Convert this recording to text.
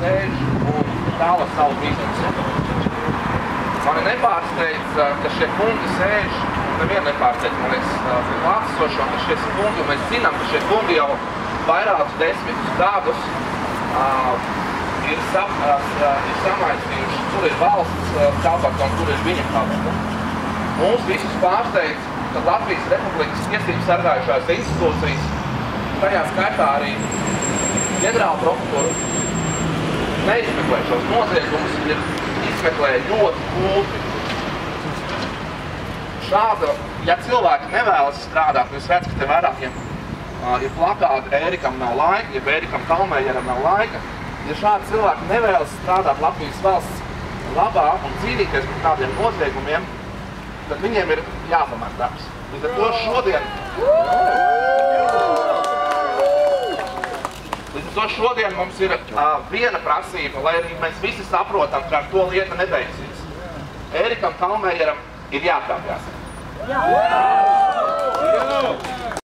sēž un tāla savu biznesu. Mani nepārsteidz, ka šie kungi sēž, nevienu nepārsteidz, man liekas, klātesošo, ka šie kungi, mēs zinām, ka šie kungi jau vairākus 10 gadus ir samaisījuši, kur ir valsts kabata un kur ir viņa kabata. Mūs visus pārsteidz, ka Latvijas Republikas tiesības sargājušās institūcijas, tajā skaitā arī ģenerāla prokuratūra, neizmeklē šos noziegumus, ir izmeklē ļoti kūti. Šāda, ja cilvēki nevēlas strādāt, es redzu, ka te vairākiem ir plakāti Ērikam nav laika, ja Ērikam Kalmējeram nav laika, ja šādi cilvēki nevēlas strādāt Latvijas valsts labā un cīnīties par tādiem noziegumiem, tad viņiem ir jāpamēr darbs. Līdz ar to šodien mums ir viena prasība, lai arī mēs visi saprotam, ka ar to lieta nebeigsies. Ērikam Kalmējeram ir jāatkāpjas.